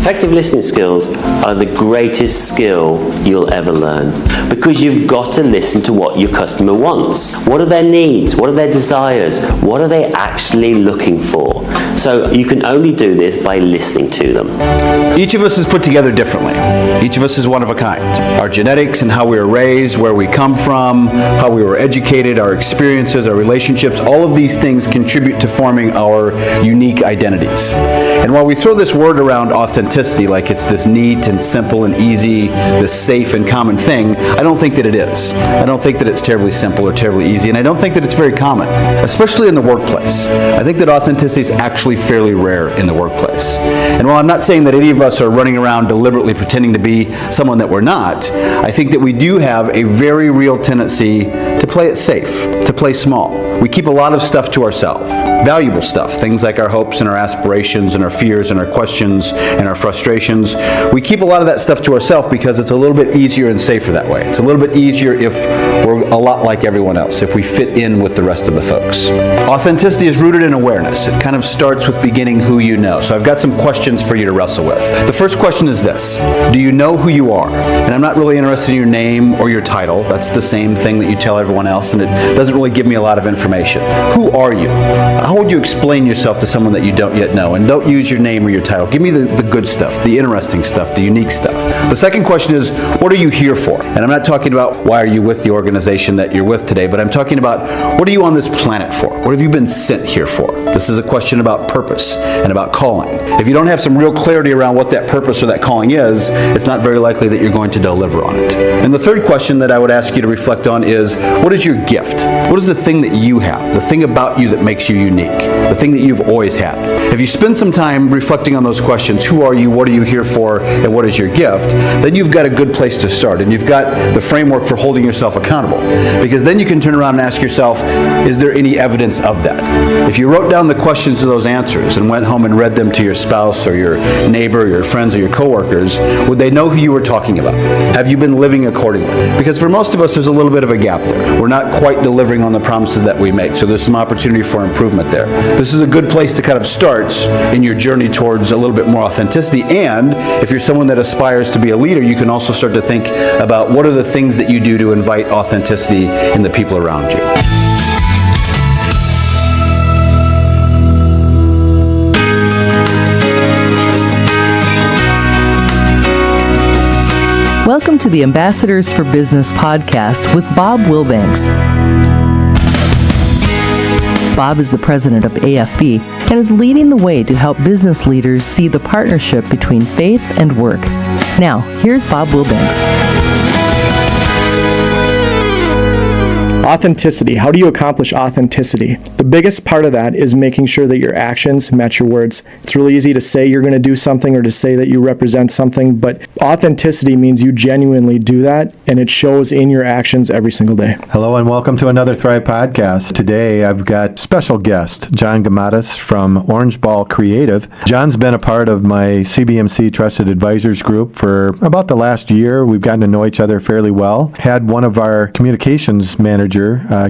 Effective listening skills are the greatest skill you'll ever learn, because you've got to listen to what your customer wants. What are their needs? What are their desires? What are they actually looking for? So you can only do this by listening to them. Each of us is put together differently. Each of us is one of a kind. Our genetics and how we were raised, where we come from, how we were educated, our experiences, our relationships, all of these things contribute to forming our unique identities. And while we throw this word around authenticity like it's this neat and simple and easy, this safe and common thing, I don't think that it is. I don't think that it's terribly simple or terribly easy, and I don't think that it's very common, especially in the workplace. I think that authenticity is actually fairly rare in the workplace. And while I'm not saying that any of us are running around deliberately pretending to be someone that we're not, I think that we do have a very real tendency to play it safe, to play small. We keep a lot of stuff to ourselves, valuable stuff, things like our hopes and our aspirations and our fears and our questions and our frustrations. We keep a lot of that stuff to ourselves because it's a little bit easier and safer that way. It's a little bit easier if we're a lot like everyone else, if we fit in with the rest of the folks. Authenticity is rooted in awareness. It kind of starts with beginning who you know. So I've got some questions for you to wrestle with. The first question is this: do you know who you are? And I'm not really interested in your name or your title. That's the same thing that you tell everyone else, and it doesn't really give me a lot of information. Who are you? How would you explain yourself to someone that you don't yet know? And don't use your name or your title. Give me the good stuff, the interesting stuff, the unique stuff. The second question is, what are you here for? And I'm not talking about why are you with the organization that you're with today, but I'm talking about what are you on this planet for? What have you been sent here for? This is a question about purpose and about calling. If you don't have some real clarity around what that purpose or that calling is, it's not very likely that you're going to deliver on it. And the third question that I would ask you to reflect on is, what is your gift? What is the thing that you have, the thing about you that makes you unique, the thing that you've always had? If you spend some time reflecting on those questions, who are you, what are you here for, and what is your gift, then you've got a good place to start, and you've got the framework for holding yourself accountable. Because then you can turn around and ask yourself, is there any evidence of that? If you wrote down the questions to those answers and went home and read them to your spouse or your neighbor or your friends or your coworkers, would they know who you were talking about? Have you been living accordingly? Because for most of us, there's a little bit of a gap there. We're not quite delivering on the promises that we make, so there's some opportunity for improvement there. This is a good place to kind of start in your journey towards a little bit more authenticity, and if you're someone that aspires to be a leader, you can also start to think about what are the things that you do to invite authenticity in the people around you. Welcome to the Ambassadors for Business podcast with Bob Wilbanks. Bob is the president of AFB and is leading the way to help business leaders see the partnership between faith and work. Now, here's Bob Wilbanks. Authenticity. How do you accomplish authenticity? The biggest part of that is making sure that your actions match your words. It's really easy to say you're going to do something or to say that you represent something, but authenticity means you genuinely do that, and it shows in your actions every single day. Hello and welcome to another Thrive podcast. Today I've got special guest, John Gamades from OrangeBall Creative. John's been a part of my CBMC Trusted Advisors group for about the last year. We've gotten to know each other fairly well. Had one of our communications managers,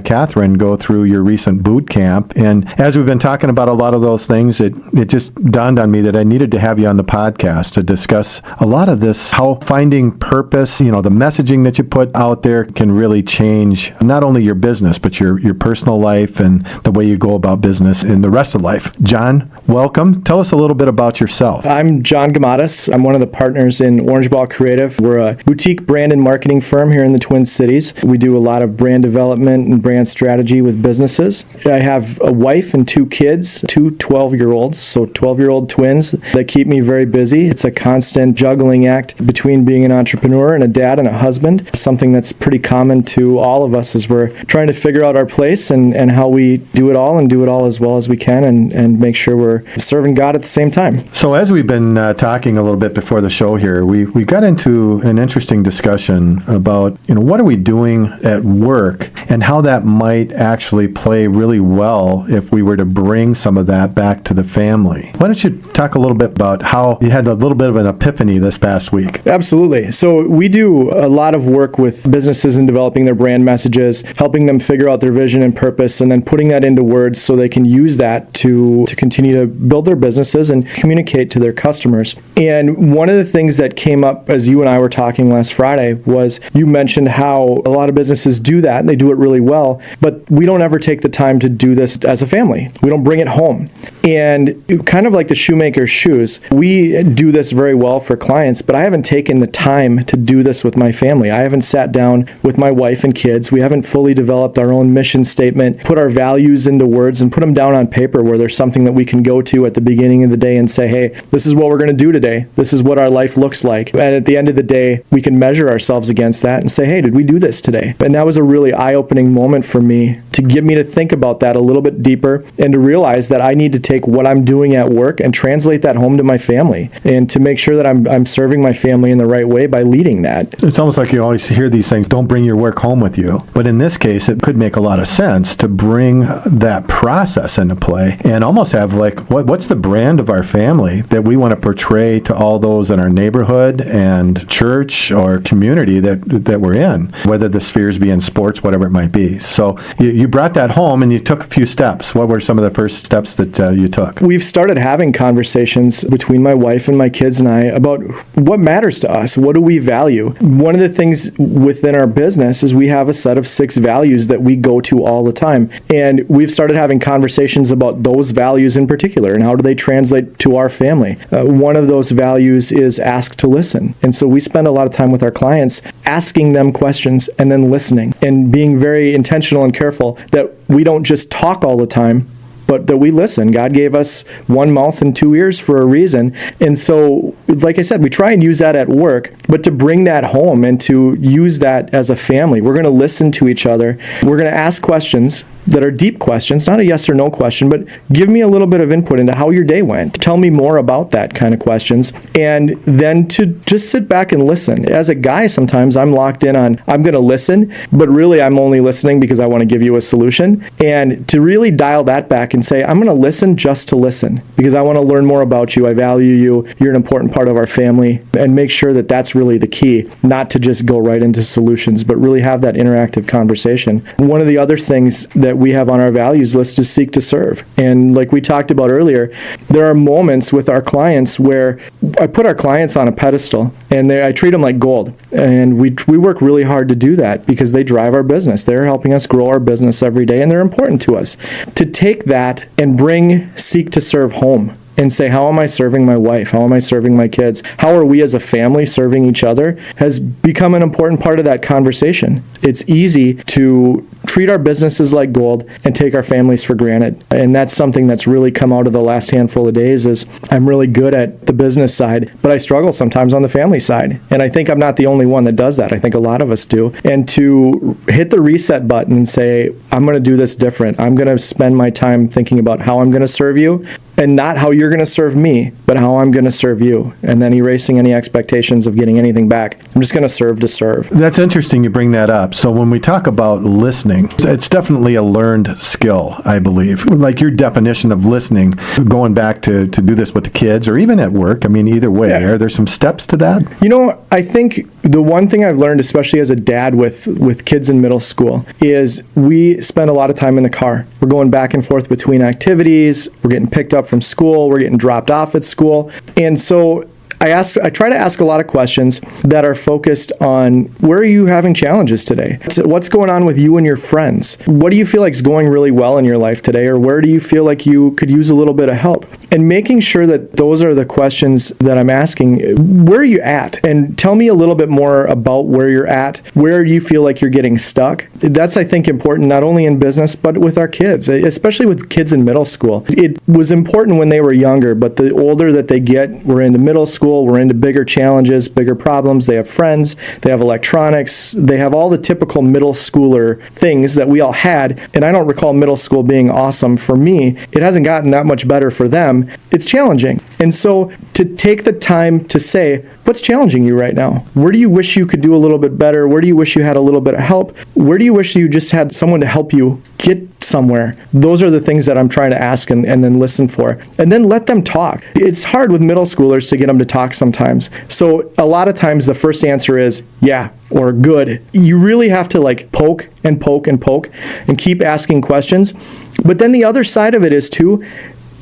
Catherine, go through your recent boot camp. And as we've been talking about a lot of those things, it just dawned on me that I needed to have you on the podcast to discuss a lot of this, how finding purpose, the messaging that you put out there can really change not only your business, but your personal life and the way you go about business in the rest of life. John, welcome. Tell us a little bit about yourself. I'm John Gamades. I'm one of the partners in OrangeBall Creative. We're a boutique brand and marketing firm here in the Twin Cities. We do a lot of brand development and brand strategy with businesses. I have a wife and two kids, two 12-year-olds, so 12-year-old twins that keep me very busy. It's a constant juggling act between being an entrepreneur and a dad and a husband, something that's pretty common to all of us as we're trying to figure out our place and how we do it all and do it all as well as we can and make sure we're serving God at the same time. So as we've been talking a little bit before the show here, we got into an interesting discussion about, what are we doing at work and how that might actually play really well if we were to bring some of that back to the family. Why don't you talk a little bit about how you had a little bit of an epiphany this past week? Absolutely. So we do a lot of work with businesses in developing their brand messages, helping them figure out their vision and purpose, and then putting that into words so they can use that to continue to build their businesses and communicate to their customers. And one of the things that came up as you and I were talking last Friday was you mentioned how a lot of businesses do that and they do it really well, but we don't ever take the time to do this as a family. We don't bring it home. And kind of like the shoemaker's shoes, we do this very well for clients, but I haven't taken the time to do this with my family. I haven't sat down with my wife and kids. We haven't fully developed our own mission statement, put our values into words, and put them down on paper where there's something that we can go to at the beginning of the day and say, hey, this is what we're going to do today. This is what our life looks like. And at the end of the day, we can measure ourselves against that and say, hey, did we do this today? And that was a really eye-opening moment for me to get me to think about that a little bit deeper and to realize that I need to take what I'm doing at work and translate that home to my family and to make sure that I'm serving my family in the right way by leading that. It's almost like you always hear these things, don't bring your work home with you. But in this case, it could make a lot of sense to bring that process into play and almost have like, what's the brand of our family that we want to portray to all those in our neighborhood and church or community that we're in, whether the spheres be in sports, whatever it might be. So you brought that home and you took a few steps. What were some of the first steps that you took? We've started having conversations between my wife and my kids and I about what matters to us. What do we value? One of the things within our business is we have a set of 6 values that we go to all the time. And we've started having conversations about those values in particular and how do they translate to our family. One of those values is ask to listen. And so we spend a lot of time with our clients asking them questions and then listening and being very intentional and careful that we don't just talk all the time, but that we listen. God gave us one mouth and 2 ears for a reason. And so, like I said, we try and use that at work, but to bring that home and to use that as a family, we're going to listen to each other. We're going to ask questions that are deep questions, not a yes or no question, but give me a little bit of input into how your day went. Tell me more about that kind of questions. And then to just sit back and listen. As a guy, sometimes I'm locked in on, I'm going to listen, but really I'm only listening because I want to give you a solution. And to really dial that back and say, I'm going to listen just to listen because I want to learn more about you. I value you. You're an important part of our family. And make sure that that's really the key, not to just go right into solutions, but really have that interactive conversation. One of the other things that we have on our values list is seek to serve. And like we talked about earlier, there are moments with our clients where I put our clients on a pedestal and I treat them like gold. And we work really hard to do that because they drive our business. They're helping us grow our business every day and they're important to us. To take that and bring seek to serve home and say, how am I serving my wife? How am I serving my kids? How are we as a family serving each other has become an important part of that conversation. It's easy to treat our businesses like gold and take our families for granted. And that's something that's really come out of the last handful of days is I'm really good at the business side, but I struggle sometimes on the family side. And I think I'm not the only one that does that. I think a lot of us do. And to hit the reset button and say, I'm going to do this different. I'm going to spend my time thinking about how I'm going to serve you and not how you're going to serve me, but how I'm going to serve you. And then erasing any expectations of getting anything back. I'm just going to serve to serve. That's interesting you bring that up. So when we talk about listening, it's definitely a learned skill, I believe. Like your definition of listening, going back to do this with the kids or even at work, I mean, either way, Are there some steps to that? You know, I think the one thing I've learned, especially as a dad with kids in middle school, is we spend a lot of time in the car. We're going back and forth between activities. We're getting picked up from school. We're getting dropped off at school. And so I try to ask a lot of questions that are focused on where are you having challenges today? What's going on with you and your friends? What do you feel like is going really well in your life today? Or where do you feel like you could use a little bit of help? And making sure that those are the questions that I'm asking. Where are you at? And tell me a little bit more about where you're at. Where do you feel like you're getting stuck? That's, I think, important not only in business, but with our kids, especially with kids in middle school. It was important when they were younger, but the older that they get, we're into middle school, we're into bigger challenges, bigger problems. They have friends, they have electronics, they have all the typical middle schooler things that we all had. And I don't recall middle school being awesome for me. It hasn't gotten that much better for them. time, it's challenging. And so to take the time to say, what's challenging you right now? Where do you wish you could do a little bit better? Where do you wish you had a little bit of help? Where do you wish you just had someone to help you get somewhere? Those are the things that I'm trying to ask and then listen for. And then let them talk. It's hard with middle schoolers to get them to talk sometimes. So a lot of times the first answer is yeah or good. You really have to like poke and poke and poke and keep asking questions. But then the other side of it is too,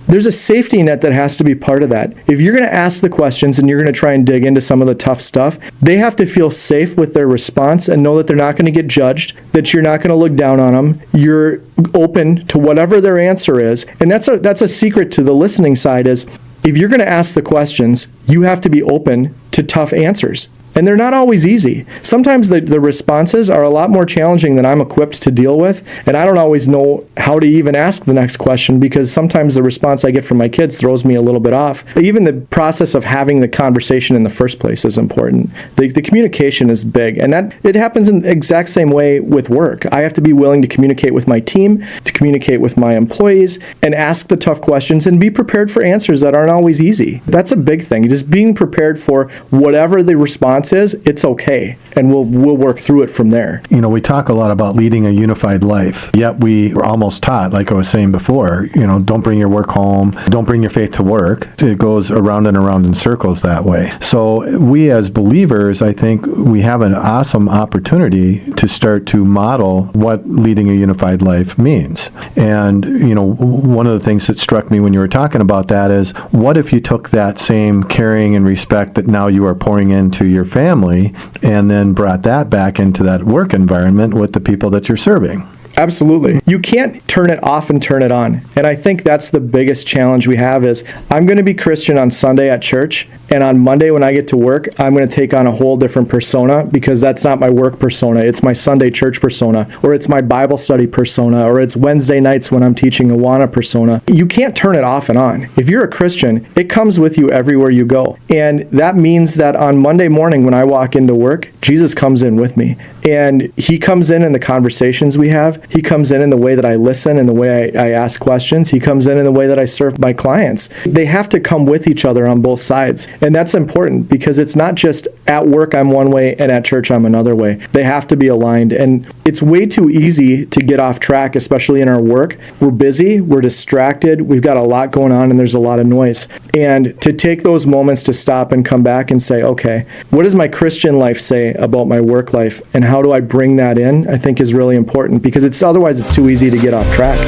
there's a safety net that has to be part of that. If you're going to ask the questions and you're going to try and dig into some of the tough stuff, they have to feel safe with their response and know that they're not going to get judged, that you're not going to look down on them. You're open to whatever their answer is. And that's a secret to the listening side is if you're going to ask the questions, you have to be open to tough answers. And they're not always easy. Sometimes the responses are a lot more challenging than I'm equipped to deal with. And I don't always know how to even ask the next question because sometimes the response I get from my kids throws me a little bit off. Even the process of having the conversation in the first place is important. The communication is big. And that it happens in the exact same way with work. I have to be willing to communicate with my team, to communicate with my employees, and ask the tough questions and be prepared for answers that aren't always easy. That's a big thing. Just being prepared for whatever the response is, it's okay, and we'll work through it from there. You know, we talk a lot about leading a unified life, yet we are almost taught, like I was saying before, you know, don't bring your work home, don't bring your faith to work. It goes around and around in circles that way. So we as believers, I think we have an awesome opportunity to start to model what leading a unified life means. And, you know, one of the things that struck me when you were talking about that is, what if you took that same caring and respect that now you are pouring into your family and then brought that back into that work environment with the people that you're serving? Absolutely. You can't turn it off and turn it on. And I think that's the biggest challenge we have is I'm going to be Christian on Sunday at church, and on Monday when I get to work, I'm going to take on a whole different persona because that's not my work persona. It's my Sunday church persona, or it's my Bible study persona, or it's Wednesday nights when I'm teaching Awana persona. You can't turn it off and on. If you're a Christian, it comes with you everywhere you go. And that means that on Monday morning when I walk into work, Jesus comes in with me. And he comes in the conversations we have. He comes in the way that I listen and the way I ask questions. He comes in the way that I serve my clients. They have to come with each other on both sides. And that's important because it's not just at work I'm one way and at church I'm another way. They have to be aligned. And it's way too easy to get off track, especially in our work. We're busy, we're distracted, we've got a lot going on, and there's a lot of noise. And to take those moments to stop and come back and say, okay, what does my Christian life say about my work life? And how do I bring that in? I think is really important because otherwise it's too easy to get off track.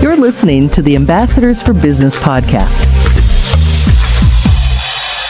You're listening to the Ambassadors for Business podcast.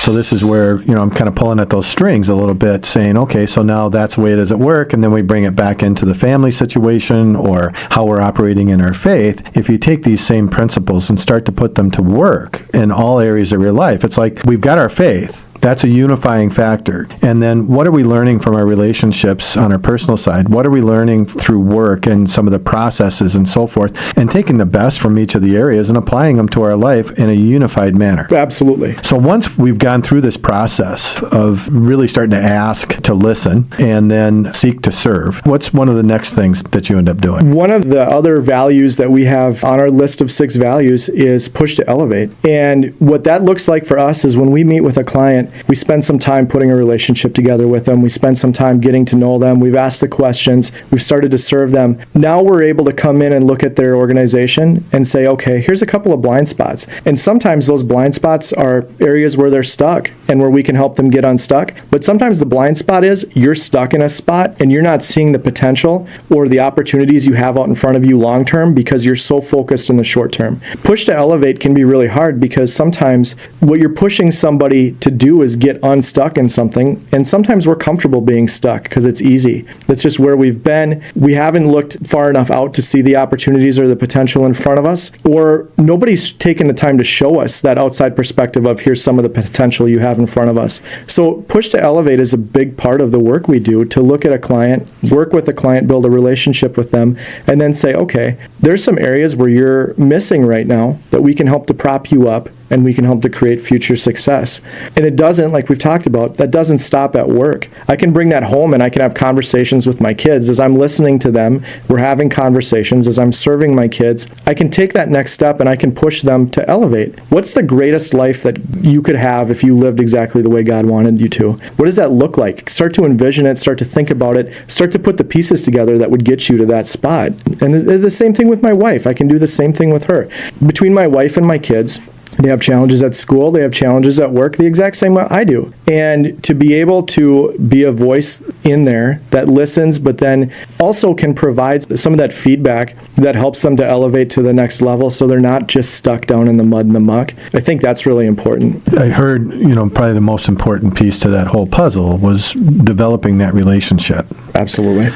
So this is where, you know, I'm kind of pulling at those strings a little bit, saying, okay, so now that's the way it is at work, and then we bring it back into the family situation or how we're operating in our faith. If you take these same principles and start to put them to work in all areas of your life, it's like we've got our faith. That's a unifying factor. And then what are we learning from our relationships on our personal side? What are we learning through work and some of the processes and so forth? And taking the best from each of the areas and applying them to our life in a unified manner. Absolutely. So once we've gone through this process of really starting to ask, to listen, and then seek to serve, what's one of the next things that you end up doing? One of the other values that we have on our list of 6 values is push to elevate. And what that looks like for us is when we meet with a client, we spend some time putting a relationship together with them. We spend some time getting to know them. We've asked the questions. We've started to serve them. Now we're able to come in and look at their organization and say, okay, here's a couple of blind spots. And sometimes those blind spots are areas where they're stuck and where we can help them get unstuck. But sometimes the blind spot is you're stuck in a spot and you're not seeing the potential or the opportunities you have out in front of you long term because you're so focused in the short term. Push to elevate can be really hard because sometimes what you're pushing somebody to do is get unstuck in something, and sometimes we're comfortable being stuck because it's easy. That's just where we've been. We haven't looked far enough out to see the opportunities or the potential in front of us, or nobody's taken the time to show us that outside perspective of here's some of the potential you have in front of us. So push to elevate is a big part of the work we do, to look at a client, work with a client, build a relationship with them, and then say, okay, there's some areas where you're missing right now that we can help to prop you up and we can help to create future success. And it doesn't, like we've talked about, that doesn't stop at work. I can bring that home and I can have conversations with my kids. As I'm listening to them, we're having conversations. As I'm serving my kids, I can take that next step and I can push them to elevate. What's the greatest life that you could have if you lived exactly the way God wanted you to? What does that look like? Start to envision it, start to think about it, start to put the pieces together that would get you to that spot. And the same thing with my wife. I can do the same thing with her. Between my wife and my kids, they have challenges at school, they have challenges at work, the exact same way I do. And to be able to be a voice in there that listens, but then also can provide some of that feedback that helps them to elevate to the next level so they're not just stuck down in the mud and the muck. I think that's really important. I heard, probably the most important piece to that whole puzzle was developing that relationship. Absolutely.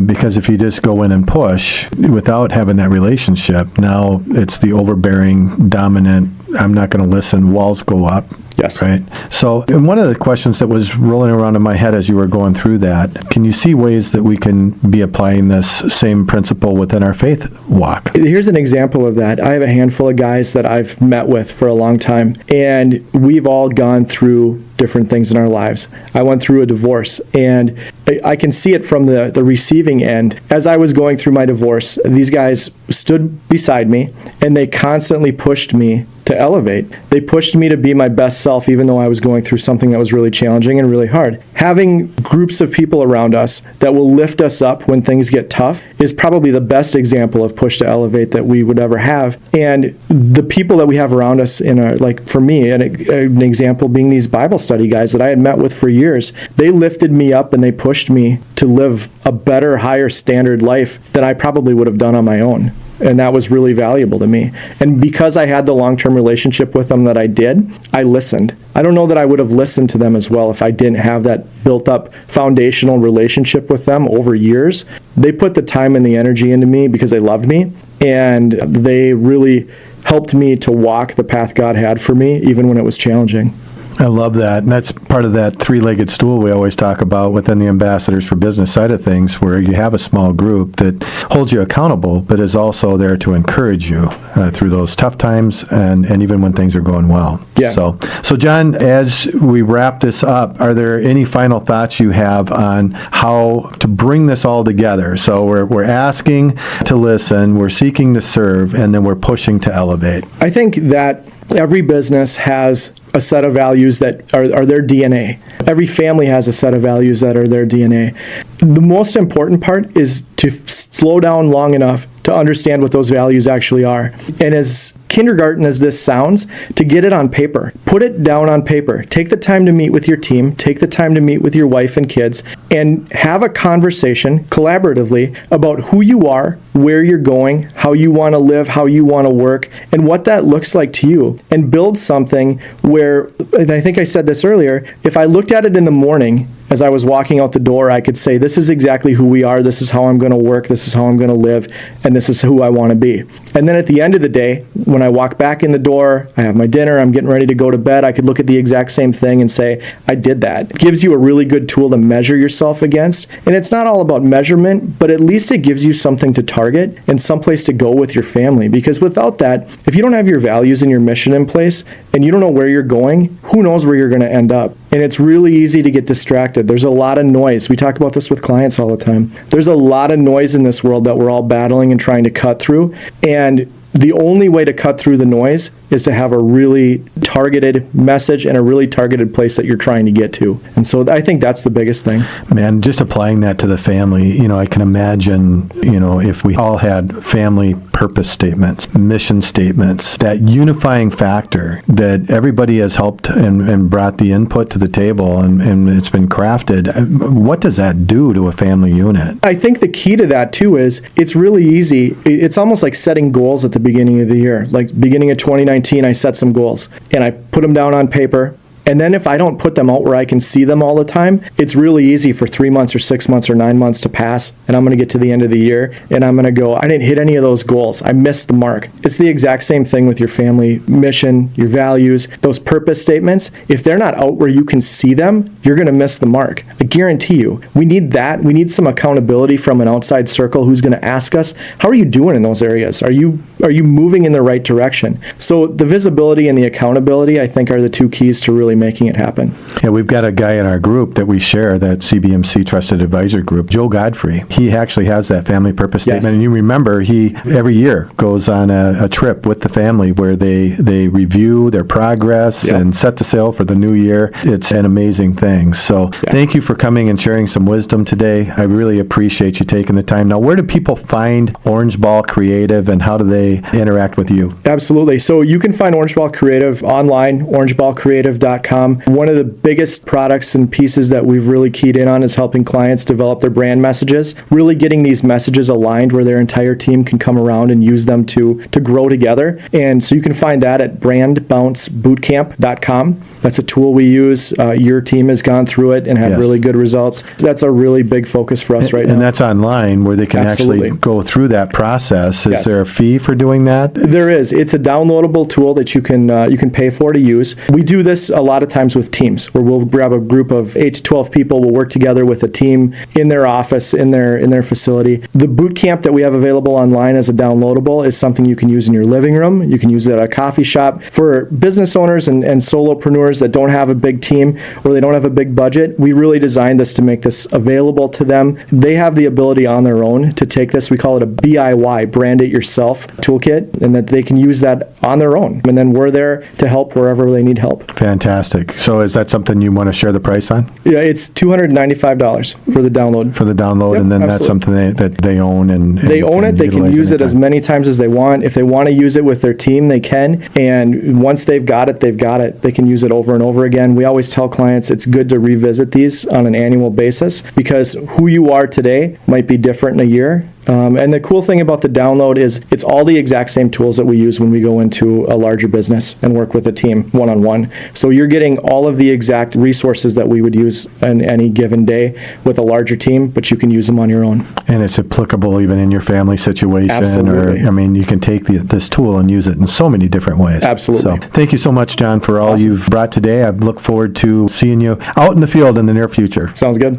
Because if you just go in and push without having that relationship, now it's the overbearing, dominant, I'm not going to listen, walls go up. Yes. Right. So, and one of the questions that was rolling around in my head as you were going through that, can you see ways that we can be applying this same principle within our faith walk? Here's an example of that. I have a handful of guys that I've met with for a long time, and we've all gone through different things in our lives. I went through a divorce, and I can see it from the receiving end. As I was going through my divorce, these guys stood beside me, and they constantly pushed me to elevate. They pushed me to be my best self, even though I was going through something that was really challenging and really hard. Having groups of people around us that will lift us up when things get tough is probably the best example of push to elevate that we would ever have. And the people that we have around us like for me, an example being these Bible study guys that I had met with for years, they lifted me up and they pushed me to live a better, higher standard life than I probably would have done on my own. And that was really valuable to me. And because I had the long-term relationship with them that I did, I listened. I don't know that I would have listened to them as well if I didn't have that built-up foundational relationship with them over years. They put the time and the energy into me because they loved me, and they really helped me to walk the path God had for me, even when it was challenging. I love that. And that's part of that three-legged stool we always talk about within the Ambassadors for Business side of things, where you have a small group that holds you accountable, but is also there to encourage you through those tough times and even when things are going well. Yeah. So John, as we wrap this up, are there any final thoughts you have on how to bring this all together? So we're asking to listen, we're seeking to serve, and then we're pushing to elevate. I think that every business has a set of values that are their DNA. Every family has a set of values that are their DNA. The most important part is to slow down long enough to understand what those values actually are. And as kindergarten as this sounds, to get it on paper. Put it down on paper. Take the time to meet with your team. Take the time to meet with your wife and kids and have a conversation collaboratively about who you are, where you're going, how you want to live, how you want to work, and what that looks like to you. And build something where, and I think I said this earlier, if I looked at it in the morning as I was walking out the door, I could say, this is exactly who we are, this is how I'm going to work, this is how I'm going to live, and this is who I want to be. And then at the end of the day, when I walk back in the door, I have my dinner, I'm getting ready to go to bed, I could look at the exact same thing and say, I did that. It gives you a really good tool to measure yourself against. And it's not all about measurement, but at least it gives you something to target and someplace to go with your family. Because without that, if you don't have your values and your mission in place, and you don't know where you're going, who knows where you're going to end up. And it's really easy to get distracted. There's a lot of noise. We talk about this with clients all the time. There's a lot of noise in this world that we're all battling and trying to cut through. And the only way to cut through the noise is to have a really targeted message and a really targeted place that you're trying to get to. And so I think that's the biggest thing. Man, just applying that to the family, I can imagine, if we all had family purpose statements, mission statements, that unifying factor that everybody has helped and brought the input to the table and it's been crafted. What does that do to a family unit? I think the key to that too is it's really easy. It's almost like setting goals at the beginning of the year. Like beginning of 2019, I set some goals and I put them down on paper. And then if I don't put them out where I can see them all the time, it's really easy for 3 months or 6 months or 9 months to pass. And I'm going to get to the end of the year and I'm going to go, I didn't hit any of those goals. I missed the mark. It's the exact same thing with your family mission, your values, those purpose statements. If they're not out where you can see them, you're going to miss the mark. I guarantee you. We need that. We need some accountability from an outside circle who's going to ask us, how are you doing in those areas? Are you Are you moving in the right direction? So the visibility and the accountability, I think, are the two keys to really making it happen. Yeah, we've got a guy in our group that we share, that CBMC Trusted Advisor group, Joe Godfrey. He actually has that family purpose statement. Yes. And you remember, he every year goes on a trip with the family where they review their progress and set the sail for the new year. It's an amazing thing. So thank you for coming and sharing some wisdom today. I really appreciate you taking the time. Now, where do people find OrangeBall Creative, and how do they interact with you? Absolutely. So you can find OrangeBall Creative online, orangeballcreative.com. One of the biggest products and pieces that we've really keyed in on is helping clients develop their brand messages, really getting these messages aligned where their entire team can come around and use them to grow together. And so you can find that at brandbouncebootcamp.com. That's a tool we use. Your team has gone through it and had really good results. That's a really big focus for us right now. And that's online where they can Absolutely. actually go through that process. Is there a fee for doing that? There is. It's a downloadable tool that you can pay for to use. We do this a lot of times with teams, where we'll grab a group of 8 to 12 people. We'll work together with a team in their office, in their facility. The boot camp that we have available online as a downloadable is something you can use in your living room. You can use it at a coffee shop. For business owners and solopreneurs that don't have a big team or they don't have a big budget, we really designed this to make this available to them. They have the ability on their own to take this. We call it a BIY, brand it yourself toolkit, and that they can use that on their own. And then we're there to help wherever they need help. Fantastic. So is that something you want to share the price on? Yeah, it's $295 for the download. For the download, Yep, and then absolutely. that's something that they own and They own it. They can utilize use it as anytime. many times as they want. If they want to use it with their team, they can. And once they've got it, they've got it. They can use it over and over again. We always tell clients it's good to revisit these on an annual basis, because who you are today might be different in a year. And the cool thing about the download is it's all the exact same tools that we use when we go into a larger business and work with a team one-on-one. So you're getting all of the exact resources that we would use on any given day with a larger team, but you can use them on your own. And it's applicable even in your family situation. Absolutely. Or, I mean, you can take this tool and use it in so many different ways. Absolutely. So thank you so much, John, for all you've brought today. I look forward to seeing you out in the field in the near future. Sounds good.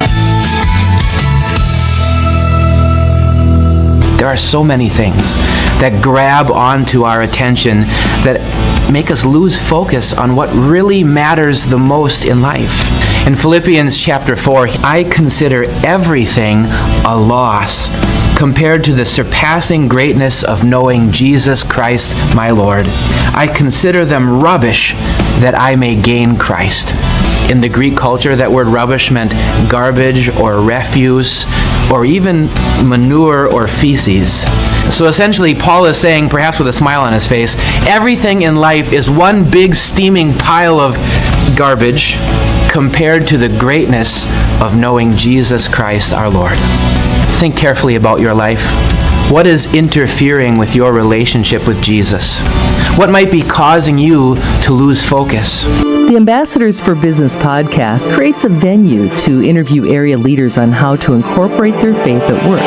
There are so many things that grab onto our attention that make us lose focus on what really matters the most in life. In Philippians chapter 4, I consider everything a loss compared to the surpassing greatness of knowing Jesus Christ my Lord. I consider them rubbish that I may gain Christ. In the Greek culture, that word rubbish meant garbage or refuse, or even manure or feces. So essentially, Paul is saying, perhaps with a smile on his face, everything in life is one big steaming pile of garbage compared to the greatness of knowing Jesus Christ our Lord. Think carefully about your life. What is interfering with your relationship with Jesus? What might be causing you to lose focus? The Ambassadors for Business podcast creates a venue to interview area leaders on how to incorporate their faith at work.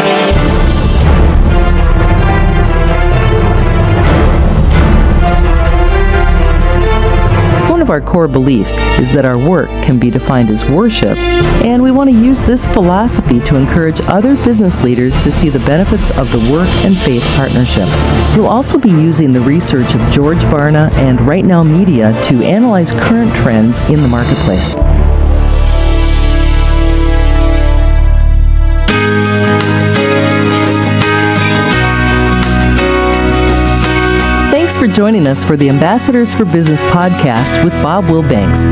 One of our core beliefs is that our work can be defined as worship, and we want to use this philosophy to encourage other business leaders to see the benefits of the work and faith partnership. We'll also be using the research of George Barna and Right Now Media to analyze current trends in the marketplace. Thanks for joining us for the Ambassadors for Business podcast with Bob Wilbanks.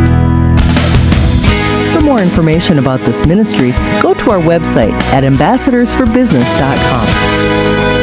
For more information about this ministry, go to our website at ambassadorsforbusiness.com.